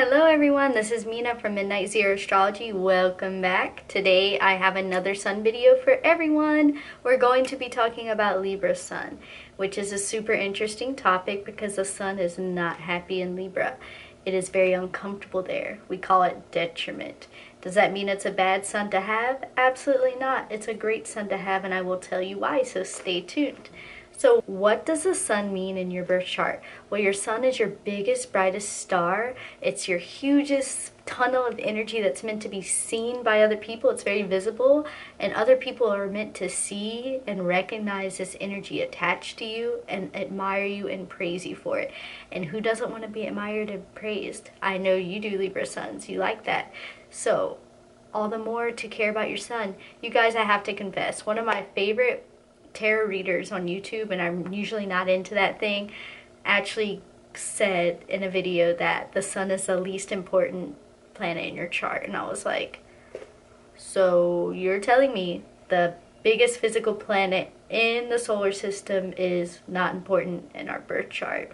Hello everyone, this is Mina from Midnight Zero Astrology. Welcome back. Today I have another sun video for everyone. We're going to be talking about Libra Sun, which is a super interesting topic because the sun is not happy in Libra. It is very uncomfortable there. We call it detriment. Does that mean it's a bad sun to have? Absolutely not. It's a great sun to have, and I will tell you why, so stay tuned. So what does the sun mean in your birth chart? Well, your sun is your biggest, brightest star. It's your hugest tunnel of energy that's meant to be seen by other people. It's very visible, and other people are meant to see and recognize this energy attached to you and admire you and praise you for it. And who doesn't want to be admired and praised? I know you do, Libra Suns. You like that. So all the more to care about your sun. You guys, I have to confess, one of my favorite tarot readers on YouTube, and I'm usually not into that thing, actually said in a video that the sun is the least important planet in your chart. And I was like, so you're telling me the biggest physical planet in the solar system is not important in our birth chart?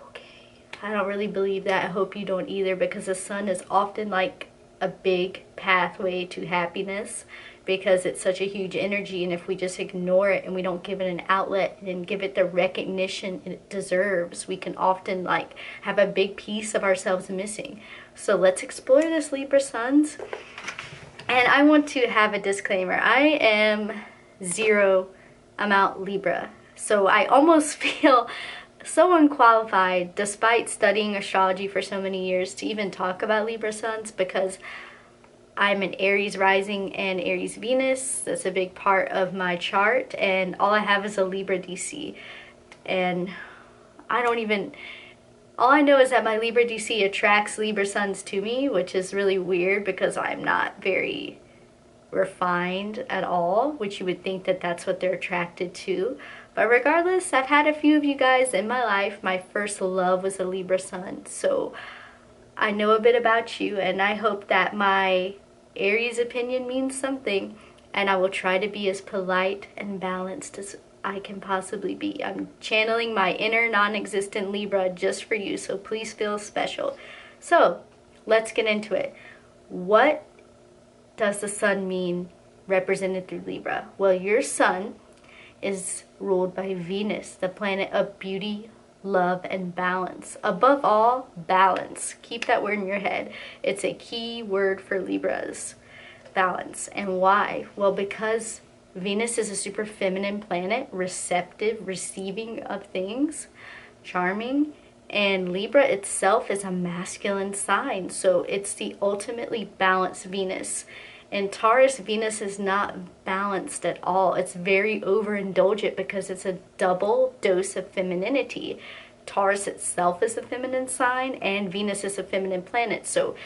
Okay, I don't really believe that. I hope you don't either, because the sun is often like a big pathway to happiness, because it's such a huge energy, and if we just ignore it and we don't give it an outlet and give it the recognition it deserves, we can often like have a big piece of ourselves missing. So let's explore this, Libra Suns. And I want to have a disclaimer. I am zero amount Libra, so I almost feel so unqualified, despite studying astrology for so many years, to even talk about Libra Suns, because I'm an Aries rising and Aries Venus. That's a big part of my chart, and all I have is a Libra DC. And all I know is that my Libra DC attracts Libra Suns to me, which is really weird because I'm not very refined at all, which you would think that that's what they're attracted to. But regardless, I've had a few of you guys in my life. My first love was a Libra Sun, so I know a bit about you, and I hope that my Aries opinion means something, and I will try to be as polite and balanced as I can possibly be. I'm channeling my inner non-existent Libra just for you, so please feel special. So let's get into it. What does the sun mean represented through Libra? Well, your sun is ruled by Venus, the planet of beauty, love, and balance. Above all, balance. Keep that word in your head. It's a key word for Libras. Balance. And why? Well, because Venus is a super feminine planet, receptive, receiving of things, charming, and Libra itself is a masculine sign, so it's the ultimately balanced Venus. And Taurus Venus is not balanced at all. It's very overindulgent because it's a double dose of femininity. Taurus itself is a feminine sign, and Venus is a feminine planet. So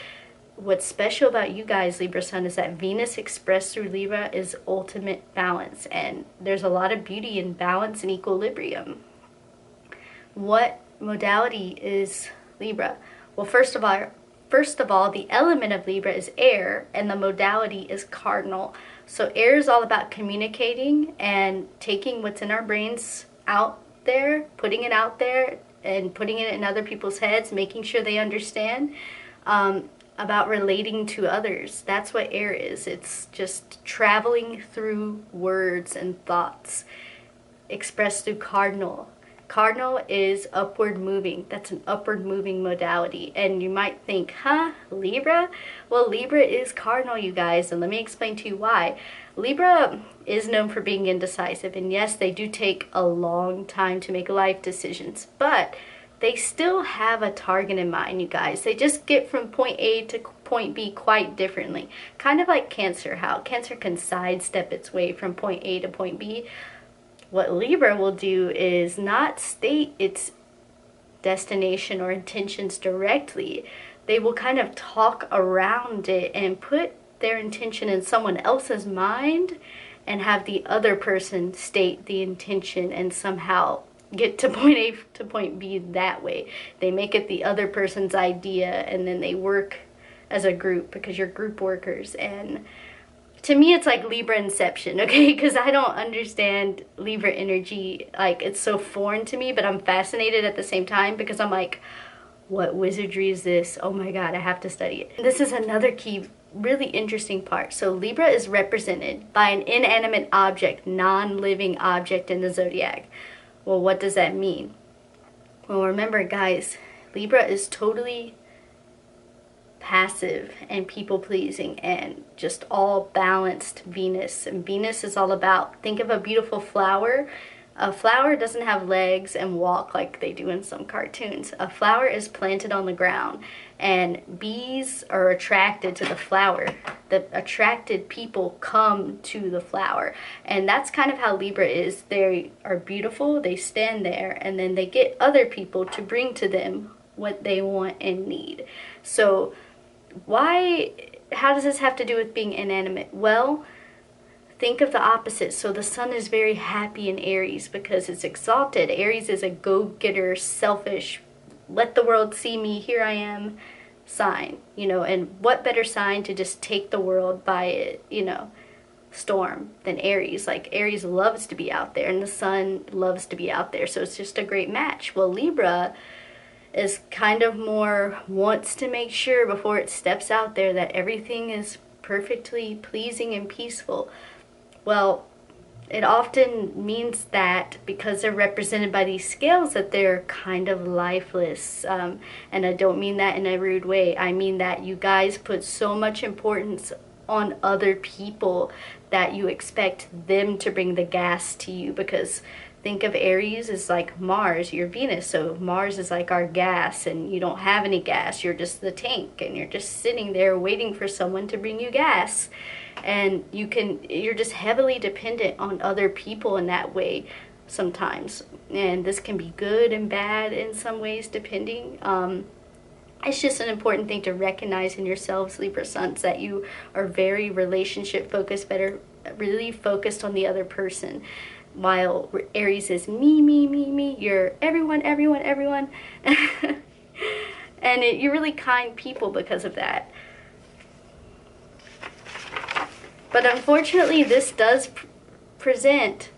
what's special about you guys, Libra Sun, is that Venus expressed through Libra is ultimate balance. And there's a lot of beauty in balance and equilibrium. What modality is Libra? Well, first of all, the element of Libra is air, and the modality is cardinal. So air is all about communicating and taking what's in our brains out there, putting it out there, and putting it in other people's heads, making sure they understand, about relating to others. That's what air is. It's just traveling through words and thoughts expressed through cardinal. Cardinal is upward moving. That's an upward moving modality. And you might think, huh, Libra? Well, Libra is cardinal, you guys, and let me explain to you why. Libra is known for being indecisive, and yes, they do take a long time to make life decisions, but they still have a target in mind, you guys. They just get from point A to point B quite differently. Kind of like Cancer, how Cancer can sidestep its way from point A to point B. What Libra will do is not state its destination or intentions directly. They will kind of talk around it and put their intention in someone else's mind and have the other person state the intention and somehow get to point A to point B that way. They make it the other person's idea, and then they work as a group because you're group workers. And to me, it's like Libra inception, okay? Because I don't understand Libra energy. Like, it's so foreign to me, but I'm fascinated at the same time because I'm like, what wizardry is this? Oh my god, I have to study it. This is another key, really interesting part. So Libra is represented by an inanimate object, non-living object in the zodiac. Well, what does that mean? Well, remember guys, Libra is totally passive and people-pleasing and just all balanced Venus. And Venus is all about, think of a beautiful flower. A flower doesn't have legs and walk like they do in some cartoons. A flower is planted on the ground, and bees are attracted to the flower. The attracted people come to the flower, and that's kind of how Libra is. They are beautiful, they stand there, and then they get other people to bring to them what they want and need. So how does this have to do with being inanimate? Well, think of the opposite. So the sun is very happy in Aries because it's exalted. Aries is a go-getter, selfish, let the world see me, here I am sign, you know, and what better sign to just take the world by, you know, storm than Aries. Like Aries loves to be out there and the sun loves to be out there. So it's just a great match. Well, Libra is kind of more wants to make sure before it steps out there that everything is perfectly pleasing and peaceful. Well, it often means that because they're represented by these scales that they're kind of lifeless. And I don't mean that in a rude way. I mean that you guys put so much importance on other people that you expect them to bring the gas to you, because think of Aries as like Mars, you're Venus, so Mars is like our gas, and you don't have any gas, you're just the tank, and you're just sitting there waiting for someone to bring you gas. And you're just heavily dependent on other people in that way sometimes. And this can be good and bad in some ways depending. It's just an important thing to recognize in yourselves, Libra Suns, that you are very relationship focused, really focused on the other person. While Aries is me, me, me, me, you're everyone, everyone, everyone. And you're really kind people because of that. But unfortunately, this does present,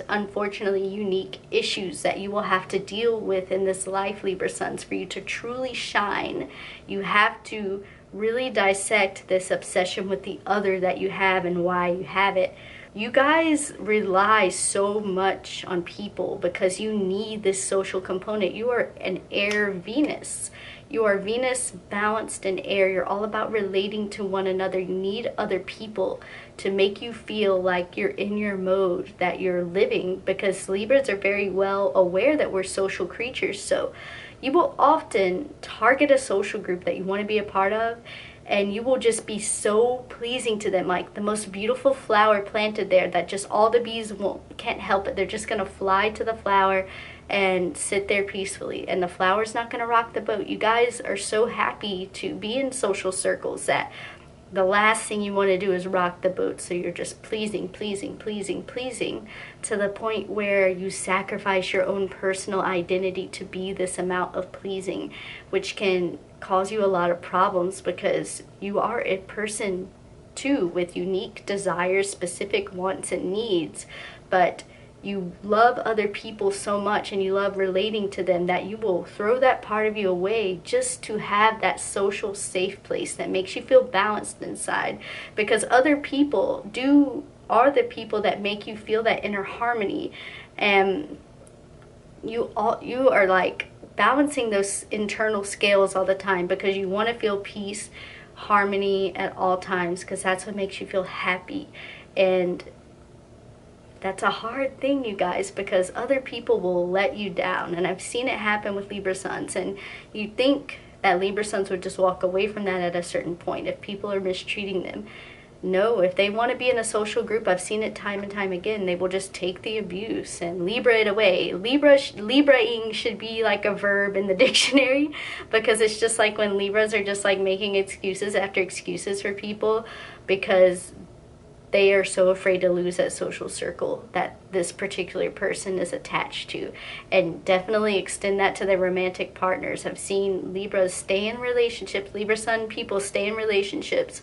unfortunately, unique issues that you will have to deal with in this life, Libra Suns. For you to truly shine, you have to really dissect this obsession with the other that you have and why you have it. You guys rely so much on people because you need this social component. You are an air Venus. You are Venus balanced in air. You're all about relating to one another. You need other people to make you feel like you're in your mode, that you're living, because Libras are very well aware that we're social creatures. So you will often target a social group that you want to be a part of, and you will just be so pleasing to them, like the most beautiful flower planted there that just all the bees can't help it. They're just going to fly to the flower and sit there peacefully, and the flower's not going to rock the boat. You guys are so happy to be in social circles that the last thing you want to do is rock the boat. So you're just pleasing, pleasing, pleasing, pleasing, to the point where you sacrifice your own personal identity to be this amount of pleasing, which can cause you a lot of problems because you are a person too with unique desires, specific wants and needs, but you love other people so much and you love relating to them that you will throw that part of you away just to have that social safe place that makes you feel balanced inside, because other people are the people that make you feel that inner harmony, and you are like balancing those internal scales all the time because you want to feel peace, harmony at all times, because that's what makes you feel happy. And that's a hard thing, you guys, because other people will let you down. And I've seen it happen with Libra Suns. And you think that Libra Suns would just walk away from that at a certain point if people are mistreating them. No, if they want to be in a social group, I've seen it time and time again, they will just take the abuse and Libra it away. Libraing should be like a verb in the dictionary, because it's just like when Libras are just like making excuses after excuses for people because they are so afraid to lose that social circle that this particular person is attached to. And definitely extend that to their romantic partners. I've seen Libras stay in relationships, Libra Sun people stay in relationships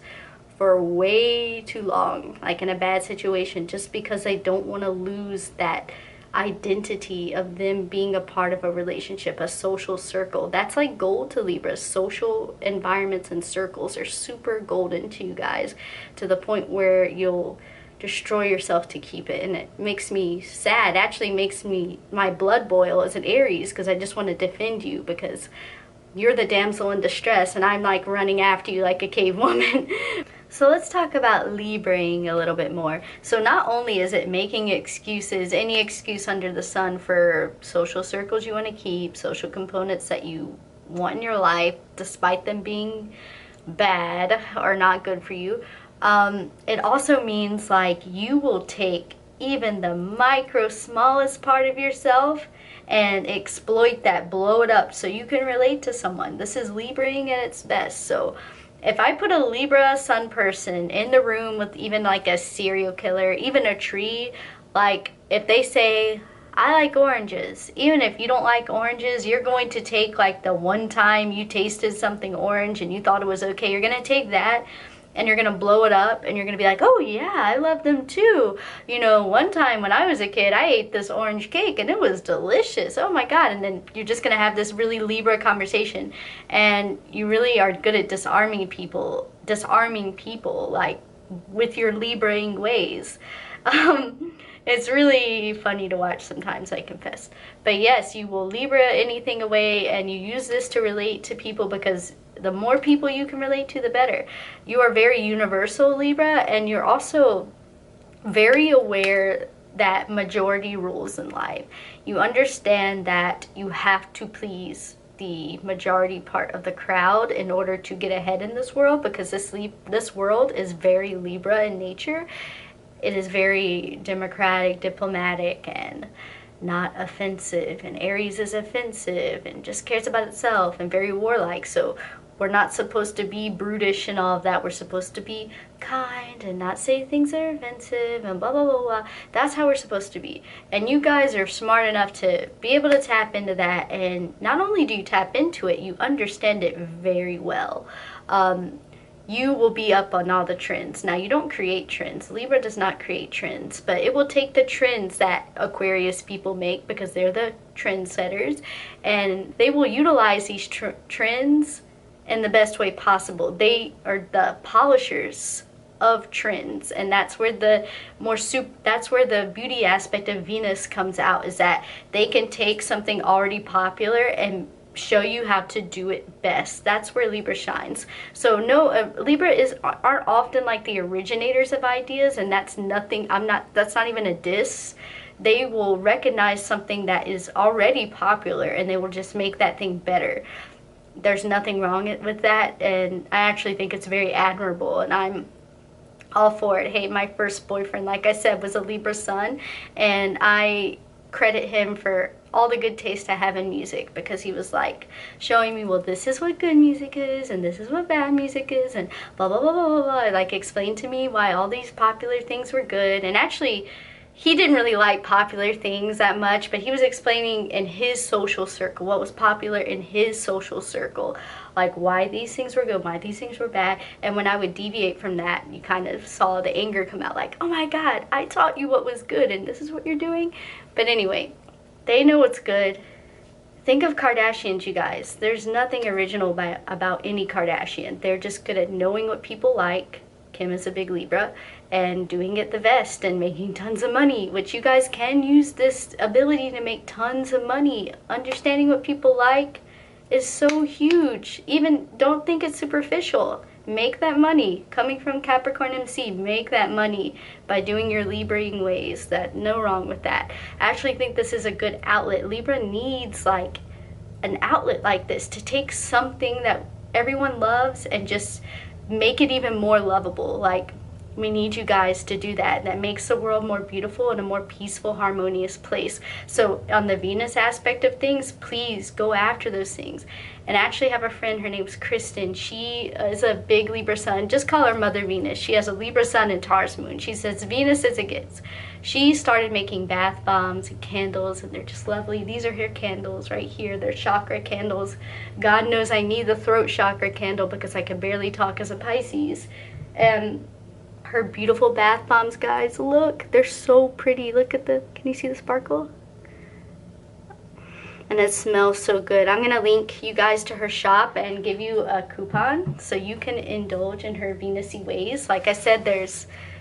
for way too long, like in a bad situation, just because they don't want to lose that identity of them being a part of a relationship, a social circle. That's like gold to Libra. Social environments and circles are super golden to you guys, to the point where you'll destroy yourself to keep it. And it makes me sad. Actually makes my blood boil as an Aries, because I just want to defend you, because you're the damsel in distress and I'm like running after you like a cave woman. So let's talk about Libraing a little bit more. So not only is it making excuses, any excuse under the sun for social circles you want to keep, social components that you want in your life, despite them being bad or not good for you, it also means like you will take even the smallest part of yourself and exploit that, blow it up so you can relate to someone. This is Libraing at its best. So if I put a Libra Sun person in the room with even like a serial killer, even a tree, like if they say, I like oranges, even if you don't like oranges, you're going to take like the one time you tasted something orange and you thought it was okay, you're gonna take that and you're gonna blow it up and you're gonna be like, oh yeah, I love them too. You know, one time when I was a kid, I ate this orange cake and it was delicious. Oh my God. And then you're just gonna have this really Libra conversation, and you really are good at disarming people like with your Libraing ways. It's really funny to watch sometimes, I confess. But yes, you will Libra anything away, and you use this to relate to people, because the more people you can relate to, the better. You are very universal, Libra, and you're also very aware that majority rules in life. You understand that you have to please the majority part of the crowd in order to get ahead in this world, because this world is very Libra in nature. It is very democratic, diplomatic, and not offensive. And Aries is offensive and just cares about itself and very warlike. So we're not supposed to be brutish and all of that. We're supposed to be kind and not say things that are offensive and blah, blah, blah, blah. That's how we're supposed to be. And you guys are smart enough to be able to tap into that. And not only do you tap into it, you understand it very well. You will be up on all the trends. Now, you don't create trends. Libra does not create trends, but it will take the trends that Aquarius people make, because they're the trendsetters, and they will utilize these trends in the best way possible. They are the polishers of trends, and that's where the beauty aspect of Venus comes out, is that they can take something already popular and show you how to do it best. That's where Libra shines. So no, Libra aren't often like the originators of ideas, and that's nothing. That's not even a diss. They will recognize something that is already popular and they will just make that thing better. There's nothing wrong with that, and I actually think it's very admirable, and I'm all for it. Hey, my first boyfriend, like I said, was a Libra Sun, and I credit him for all the good taste I have in music, because he was like showing me, well, this is what good music is and this is what bad music is, and blah blah blah blah blah blah. Like explained to me why all these popular things were good. And actually he didn't really like popular things that much, but he was explaining in his social circle what was popular in his social circle, like why these things were good, why these things were bad. And when I would deviate from that, you kind of saw the anger come out, like, oh my God, I taught you what was good and this is what you're doing. But anyway, they know what's good. Think of Kardashians, you guys. There's nothing original about any Kardashian. They're just good at knowing what people like. Kim is a big Libra, and doing it the best and making tons of money, which you guys can use this ability to make tons of money. Understanding what people like is so huge. Even don't think it's superficial. Make that money. Coming from Capricorn MC, make that money by doing your Libraing ways. No wrong with that. I actually think this is a good outlet. Libra needs like an outlet like this to take something that everyone loves and just make it even more lovable. Like, we need you guys to do that. That makes the world more beautiful and a more peaceful, harmonious place. So on the Venus aspect of things, please go after those things. And I actually have a friend, her name's Kristen. She is a big Libra Sun. Just call her Mother Venus. She has a Libra Sun and Taurus Moon. She says Venus as it gets. She started making bath bombs and candles, and they're just lovely. These are her candles right here. They're chakra candles. God knows I need the throat chakra candle because I can barely talk as a Pisces. And her beautiful bath bombs, guys, look, they're so pretty. Look at can you see the sparkle? and it smells so good. I'm gonna link you guys to her shop and give you a coupon so you can indulge in her Venus-y ways. Like I said,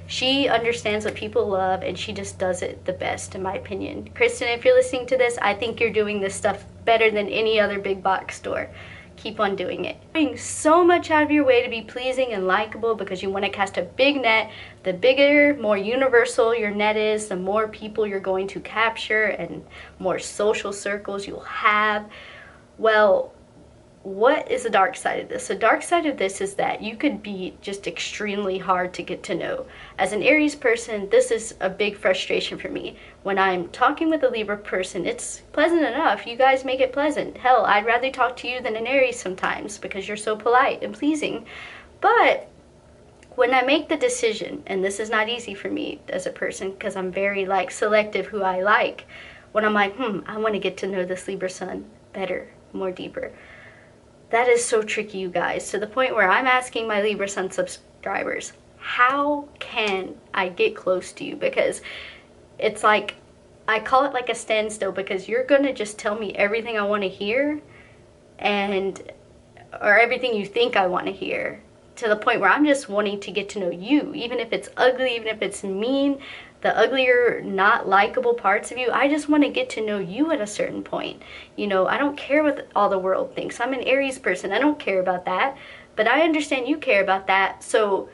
she understands what people love, and she just does it the best, in my opinion. Kristen, if you're listening to this, I think you're doing this stuff better than any other big box store. Keep on doing it. Doing so much out of your way to be pleasing and likable because you want to cast a big net. The bigger, more universal your net is, the more people you're going to capture and more social circles you'll have. Well, what is the dark side of this? The dark side of this is that you could be just extremely hard to get to know. As an Aries person, this is a big frustration for me. When I'm talking with a Libra person, it's pleasant enough. You guys make it pleasant. Hell, I'd rather talk to you than an Aries sometimes because you're so polite and pleasing. But when I make the decision, and this is not easy for me as a person because I'm very selective who I like, when I'm like, I want to get to know this Libra Sun better, more deeper. That is so tricky, you guys, to the point where I'm asking my Libra Sun subscribers, how can I get close to you? Because it's like, I call it like a standstill, because you're going to just tell me everything I want to hear, or everything you think I want to hear, to the point where I'm just wanting to get to know you, even if it's ugly, even if it's mean, the uglier, not likable parts of you. I just want to get to know you at a certain point. You know, I don't care what all the world thinks. I'm an Aries person. I don't care about that. But I understand you care about that. So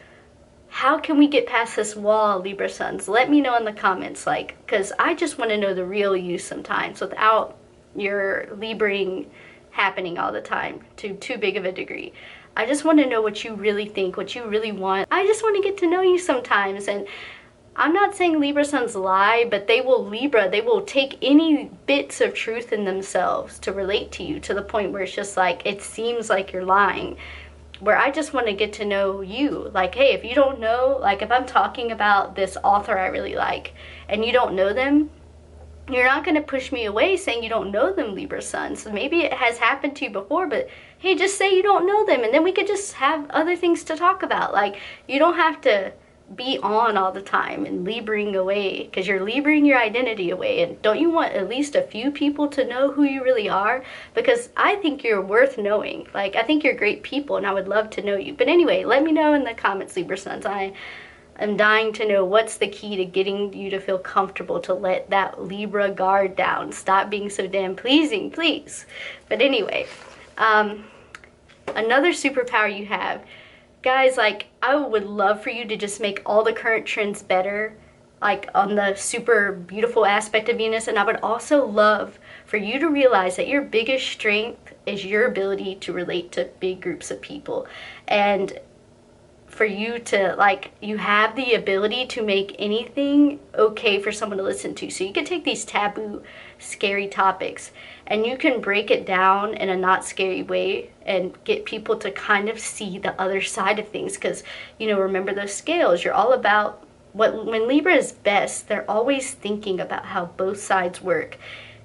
how can we get past this wall, Libra Suns? Let me know in the comments, because I just want to know the real you sometimes without your Libraing happening all the time to too big of a degree. I just want to know what you really think, what you really want. I just want to get to know you sometimes. And I'm not saying Libra Suns lie, but they will take any bits of truth in themselves to relate to you, to the point where it's just it seems like you're lying. Where I just want to get to know you. Hey, if you don't know, if I'm talking about this author I really like and you don't know them, you're not going to push me away saying you don't know them, Libra Sun. So maybe it has happened to you before, but hey, just say you don't know them and then we could just have other things to talk about. You don't have to be on all the time and Libraing away, because you're Libraing your identity away. And don't you want at least a few people to know who you really are? Because I think you're worth knowing. I think you're great people and I would love to know you. But anyway, let me know in the comments, Libra Suns. I am dying to know what's the key to getting you to feel comfortable to let that Libra guard down. Stop being so damn pleasing, please. But anyway, another superpower you have, guys, I would love for you to just make all the current trends better, on the super beautiful aspect of Venus. And I would also love for you to realize that your biggest strength is your ability to relate to big groups of people. And for you to, you have the ability to make anything okay for someone to listen to. So you can take these taboo, scary topics and you can break it down in a not scary way and get people to kind of see the other side of things. Because, remember those scales, you're all about when Libra is best, they're always thinking about how both sides work,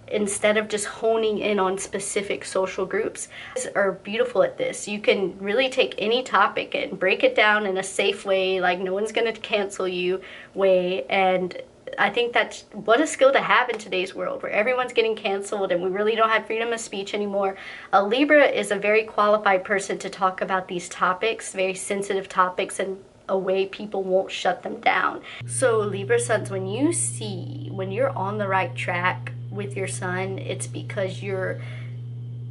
instead of just honing in on specific social groups. You guys are beautiful at this. You can really take any topic and break it down in a safe way, no one's gonna cancel you way. And I think that's what a skill to have in today's world, where everyone's getting canceled and we really don't have freedom of speech anymore. A Libra is a very qualified person to talk about these topics, very sensitive topics, in a way people won't shut them down. So Libra Suns, when you're on the right track with your sun, it's because you're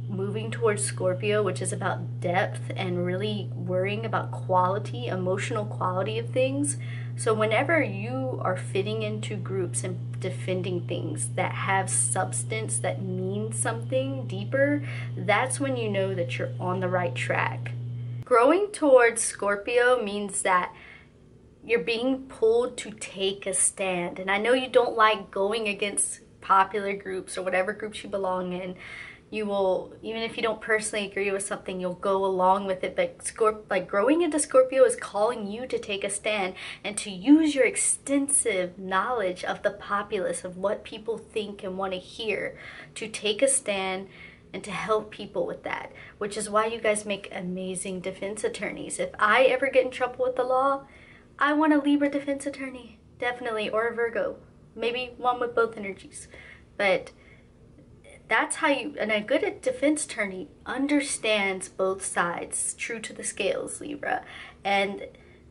moving towards Scorpio, which is about depth and really worrying about quality, emotional quality of things. So whenever you are fitting into groups and defending things that have substance, that mean something deeper, that's when you know that you're on the right track. Growing towards Scorpio means that you're being pulled to take a stand. And I know you don't like going against popular groups or whatever groups you belong in. You will, even if you don't personally agree with something, you'll go along with it. But growing into Scorpio is calling you to take a stand and to use your extensive knowledge of the populace, of what people think and want to hear, to take a stand and to help people with that. Which is why you guys make amazing defense attorneys. If I ever get in trouble with the law, I want a Libra defense attorney, definitely, or a Virgo. Maybe one with both energies. But that's how you, and a good defense attorney understands both sides, true to the scales, Libra, and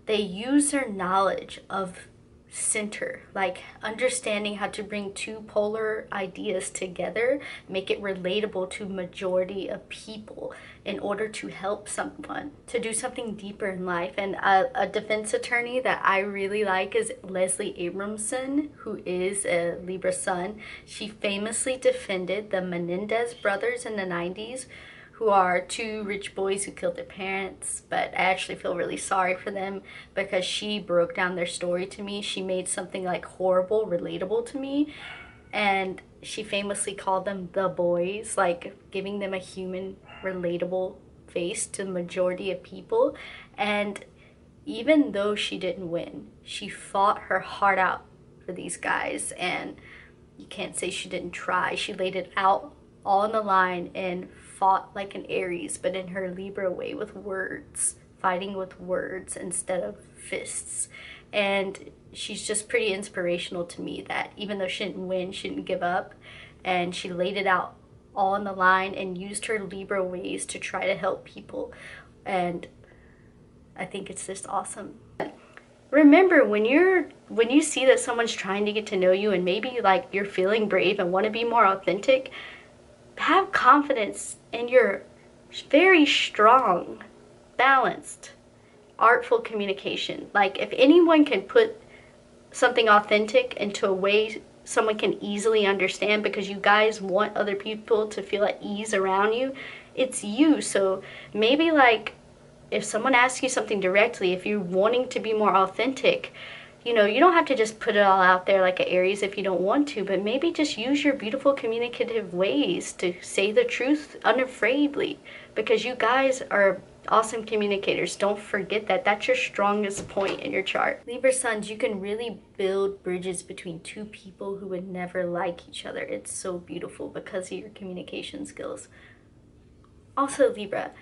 they use their knowledge of center, like understanding how to bring two polar ideas together, make it relatable to majority of people in order to help someone to do something deeper in life. And a defense attorney that I really like is Leslie Abramson, who is a Libra Sun. She famously defended the Menendez brothers in the 90s, who are two rich boys who killed their parents, but I actually feel really sorry for them because she broke down their story to me. She made something like horrible relatable to me, and she famously called them the boys, like giving them a human relatable face to the majority of people. And even though she didn't win, she fought her heart out for these guys, and you can't say she didn't try. She laid it out all on the line and fought like an Aries, but in her Libra way, with words, fighting with words instead of fists. And she's just pretty inspirational to me, that even though she didn't win, she didn't give up, and she laid it out all on the line and used her Libra ways to try to help people. And I think it's just awesome. Remember, when you see that someone's trying to get to know you and maybe like you're feeling brave and want to be more authentic, have confidence in your very strong, balanced, artful communication. Like, if anyone can put something authentic into a way someone can easily understand, because you guys want other people to feel at ease around you, it's you. So maybe like if someone asks you something directly, if you're wanting to be more authentic, you know, you don't have to just put it all out there like an Aries if you don't want to, but maybe just use your beautiful communicative ways to say the truth unafraidly, because you guys are awesome communicators. Don't forget that. That's your strongest point in your chart. Libra Suns, you can really build bridges between two people who would never like each other. It's so beautiful because of your communication skills. Also, Libra,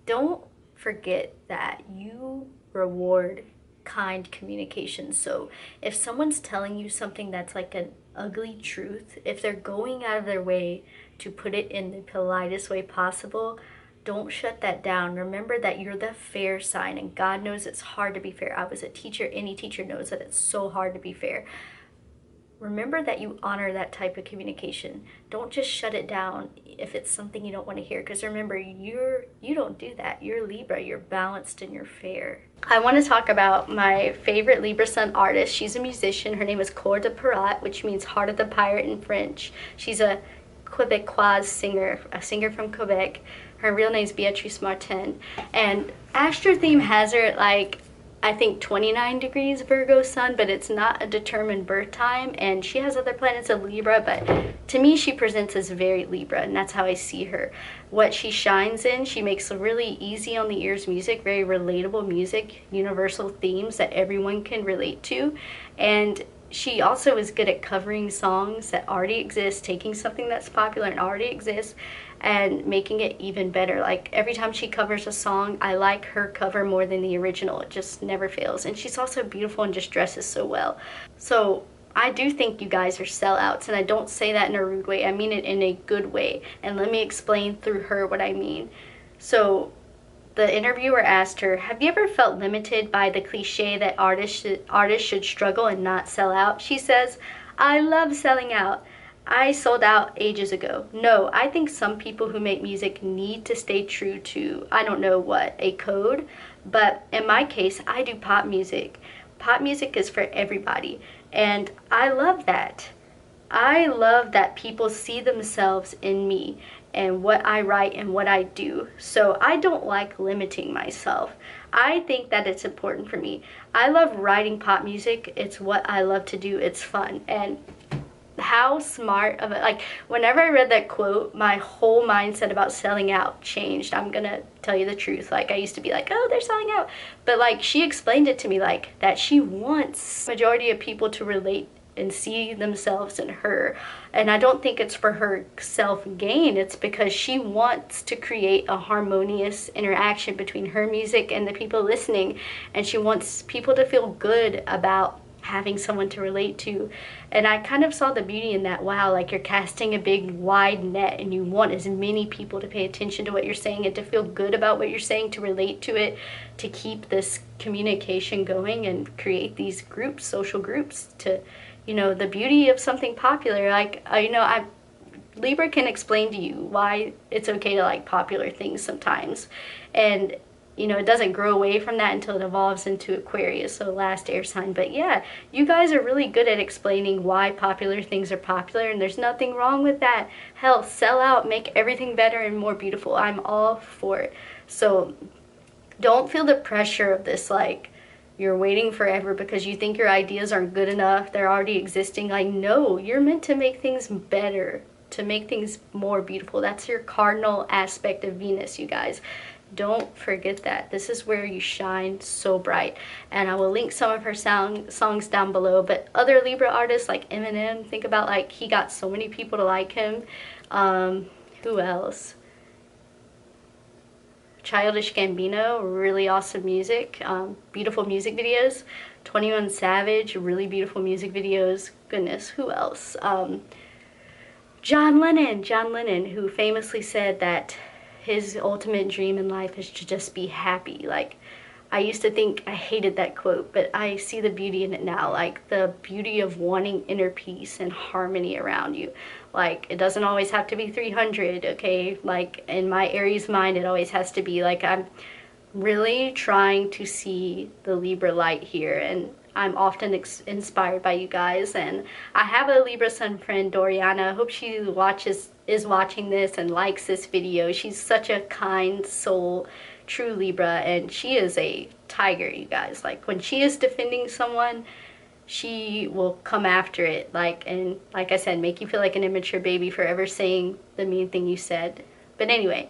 don't forget that you reward kind communication. So if someone's telling you something that's like an ugly truth, if they're going out of their way to put it in the politest way possible, don't shut that down. Remember that you're the fair sign, and God knows it's hard to be fair. I was a teacher. Any teacher knows that it's so hard to be fair. Remember that you honor that type of communication. Don't just shut it down if it's something you don't want to hear, because remember, you don't do that. You're Libra. You're balanced and you're fair. I want to talk about my favorite Libra Sun artist. She's a musician. Her name is Cœur DE PIRATE, which means heart of the pirate in French. She's a Quebecois singer, a singer from Quebec. Her real name is Beatrice Martin. And Astro Theme has her at like, I think 29 degrees Virgo Sun, but it's not a determined birth time. And she has other planets in Libra, but to me she presents as very Libra, and that's how I see her. What she shines in, she makes really easy on the ears music, very relatable music, universal themes that everyone can relate to. And she also is good at covering songs that already exist, taking something that's popular and already exists and making it even better. Like, every time she covers a song, I like her cover more than the original. It just never fails. And she's also beautiful and just dresses so well. So I do think you guys are sellouts, and I don't say that in a rude way. I mean it in a good way. And let me explain through her what I mean. So the interviewer asked her, have you ever felt limited by the cliche that artists should struggle and not sell out? She says, I love selling out. I sold out ages ago. No, I think some people who make music need to stay true to, I don't know what, a code. But in my case, I do pop music. Pop music is for everybody. And I love that. I love that people see themselves in me and what I write and what I do. So I don't like limiting myself. I think that it's important for me. I love writing pop music. It's what I love to do. It's fun. And how smart of it, like, whenever I read that quote, my whole mindset about selling out changed. I'm gonna tell you the truth. Like, I used to be like, oh, they're selling out, but like, she explained it to me like that she wants majority of people to relate and see themselves in her. And I don't think it's for her self-gain. It's because she wants to create a harmonious interaction between her music and the people listening, and she wants people to feel good about having someone to relate to. And I kind of saw the beauty in that. Wow, like you're casting a big wide net and you want as many people to pay attention to what you're saying and to feel good about what you're saying, to relate to it, to keep this communication going and create these groups, social groups, to, you know, the beauty of something popular. Like, you know, Libra can explain to you why it's okay to like popular things sometimes. And you know, it doesn't grow away from that until it evolves into Aquarius, so last air sign. But yeah, you guys are really good at explaining why popular things are popular, and there's nothing wrong with that. Hell, sell out, make everything better and more beautiful. I'm all for it. So don't feel the pressure of this, like, you're waiting forever because you think your ideas aren't good enough, they're already existing. Like, no, you're meant to make things better, to make things more beautiful. That's your cardinal aspect of Venus, you guys. Don't forget that. This is where you shine so bright. And I will link some of her songs down below. But other Libra artists like Eminem, think about, like, he got so many people to like him. Who else? Childish Gambino, really awesome music. Beautiful music videos. 21 Savage, really beautiful music videos. Goodness, who else? John Lennon, who famously said that his ultimate dream in life is to just be happy. Like, I used to think I hated that quote, but I see the beauty in it now. Like, the beauty of wanting inner peace and harmony around you. Like, it doesn't always have to be 300, okay? Like, in my Aries mind, it always has to be, like, I'm really trying to see the Libra light here, and I'm often inspired by you guys. And I have a Libra Sun friend, Doriana. I hope she is watching this and likes this video. She's such a kind soul, true Libra, and she is a tiger, you guys. Like, when she is defending someone, she will come after it, like, and like I said, make you feel like an immature baby for ever saying the mean thing you said. But anyway,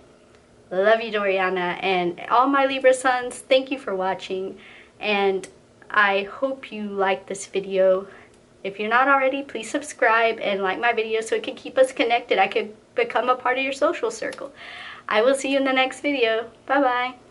love you, Doriana, and all my Libra Suns, thank you for watching, and I hope you like this video. If you're not already, please subscribe and like my video so it can keep us connected. I could become a part of your social circle. I will see you in the next video. Bye bye.